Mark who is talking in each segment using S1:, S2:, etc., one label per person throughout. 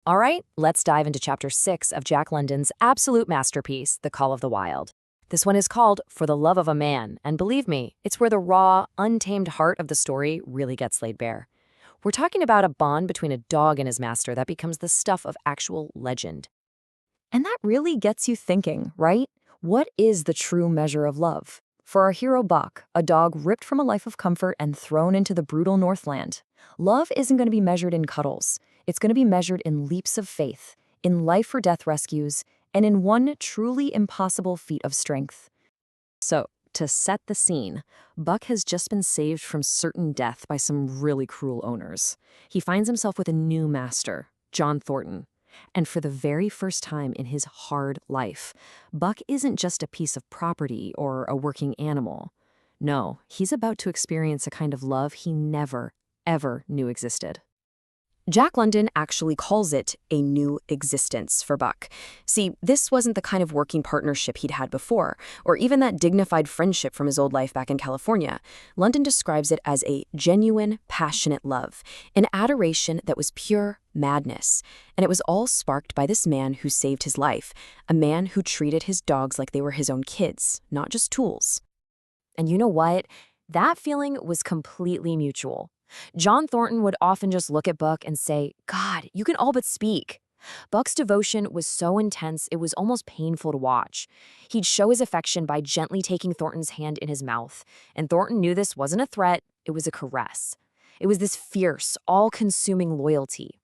S1: All right, let's dive into Chapter 6 of Jack London's absolute masterpiece, The Call of the Wild. This one is called For the Love of a Man, and believe me, it's where the raw, untamed heart of the story really gets laid bare. We're talking about a bond between a dog and his master that becomes the stuff of actual legend. And that really gets you thinking, right? What is the true measure of love? For our hero Buck, a dog ripped from a life of comfort and thrown into the brutal Northland, love isn't going to be measured in cuddles. It's going to be measured in leaps of faith, in life-or-death rescues, and in one truly impossible feat of strength. So, to set the scene, Buck has just been saved from certain death by some really cruel owners. He finds himself with a new master, John Thornton. And for the very first time in his hard life, Buck isn't just a piece of property or a working animal. No, he's about to experience a kind of love he never, ever knew existed. Jack London actually calls it a new existence for Buck. See, this wasn't the kind of working partnership he'd had before, or even that dignified friendship from his old life back in California. London describes it as a genuine, passionate love, an adoration that was pure madness. And it was all sparked by this man who saved his life, a man who treated his dogs like they were his own kids, not just tools. And you know what? That feeling was completely mutual. John Thornton would often just look at Buck and say, "God, you can all but speak." Buck's devotion was so intense it was almost painful to watch. He'd show his affection by gently taking Thornton's hand in his mouth, and Thornton knew this wasn't a threat, it was a caress. It was this fierce, all-consuming loyalty.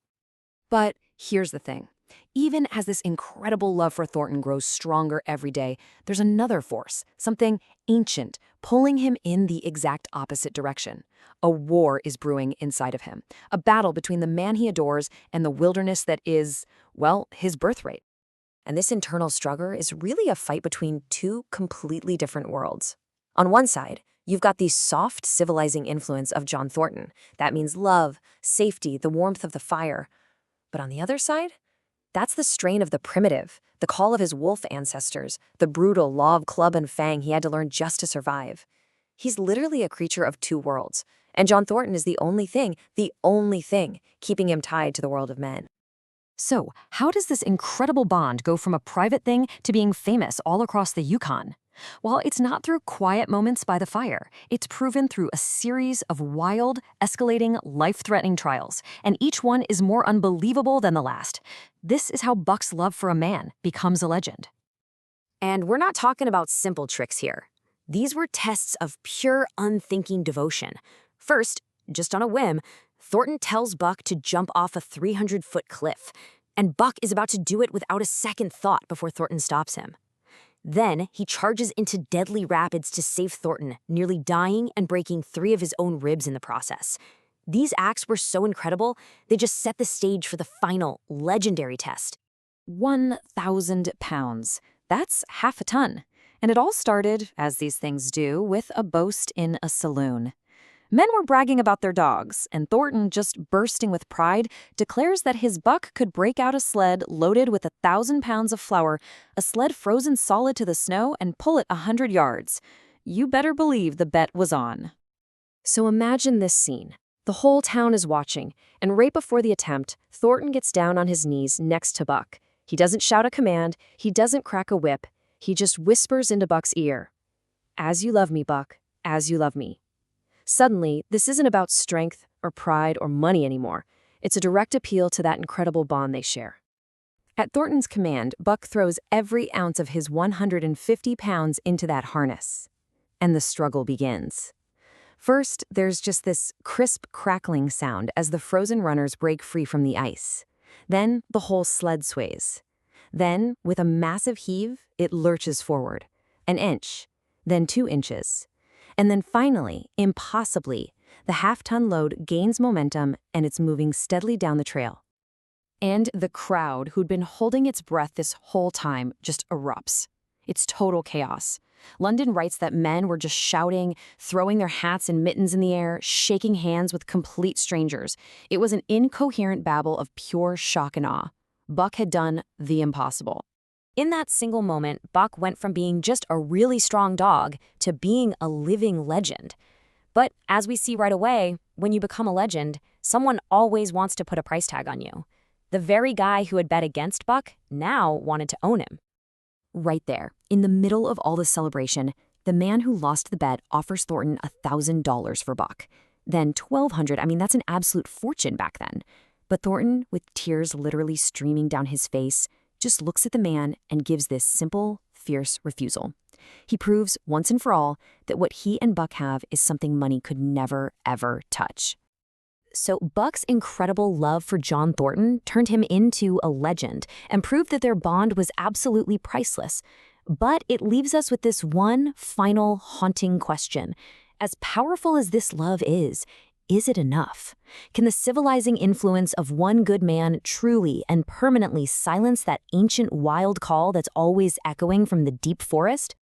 S1: But here's the thing. Even as this incredible love for Thornton grows stronger every day, there's another force, something ancient, pulling him in the exact opposite direction. A war is brewing inside of him, a battle between the man he adores and the wilderness that is, well, his birthright. And this internal struggle is really a fight between two completely different worlds. On one side, you've got the soft, civilizing influence of John Thornton. That means love, safety, the warmth of the fire. But on the other side, that's the strain of the primitive, the call of his wolf ancestors, the brutal law of club and fang he had to learn just to survive. He's literally a creature of two worlds, and John Thornton is the only thing, keeping him tied to the world of men. So, how does this incredible bond go from a private thing to being famous all across the Yukon? Well, it's not through quiet moments by the fire. It's proven through a series of wild, escalating, life-threatening trials, and each one is more unbelievable than the last. This is how Buck's love for a man becomes a legend. And we're not talking about simple tricks here. These were tests of pure, unthinking devotion. First, just on a whim, Thornton tells Buck to jump off a 300-foot cliff, and Buck is about to do it without a second thought before Thornton stops him. Then, he charges into deadly rapids to save Thornton, nearly dying and breaking 3 of his own ribs in the process. These acts were so incredible, they just set the stage for the final, legendary test. 1,000 pounds. That's half a ton. And it all started, as these things do, with a boast in a saloon. Men were bragging about their dogs, and Thornton, just bursting with pride, declares that his Buck could break out a sled loaded with 1,000 pounds of flour, a sled frozen solid to the snow, and pull it 100 yards. You better believe the bet was on. So imagine this scene. The whole town is watching, and right before the attempt, Thornton gets down on his knees next to Buck. He doesn't shout a command, he doesn't crack a whip, he just whispers into Buck's ear, "As you love me, Buck, as you love me." Suddenly, this isn't about strength or pride or money anymore. It's a direct appeal to that incredible bond they share. At Thornton's command, Buck throws every ounce of his 150 pounds into that harness. And the struggle begins. First, there's just this crisp, crackling sound as the frozen runners break free from the ice. Then, the whole sled sways. Then, with a massive heave, it lurches forward. 1 inch, then 2 inches. And then finally, impossibly, the half-ton load gains momentum and it's moving steadily down the trail. And the crowd, who'd been holding its breath this whole time, just erupts. It's total chaos. London writes that men were just shouting, throwing their hats and mittens in the air, shaking hands with complete strangers. It was an incoherent babble of pure shock and awe. Buck had done the impossible. In that single moment, Buck went from being just a really strong dog to being a living legend. But as we see right away, when you become a legend, someone always wants to put a price tag on you. The very guy who had bet against Buck now wanted to own him. Right there, in the middle of all the celebration, the man who lost the bet offers Thornton $1,000 for Buck. Then $1,200, that's an absolute fortune back then. But Thornton, with tears literally streaming down his face, just looks at the man and gives this simple, fierce refusal. He proves once and for all that what he and Buck have is something money could never, ever touch. So Buck's incredible love for John Thornton turned him into a legend and proved that their bond was absolutely priceless. But it leaves us with this one final haunting question. As powerful as this love is it enough? Can the civilizing influence of one good man truly and permanently silence that ancient wild call that's always echoing from the deep forest?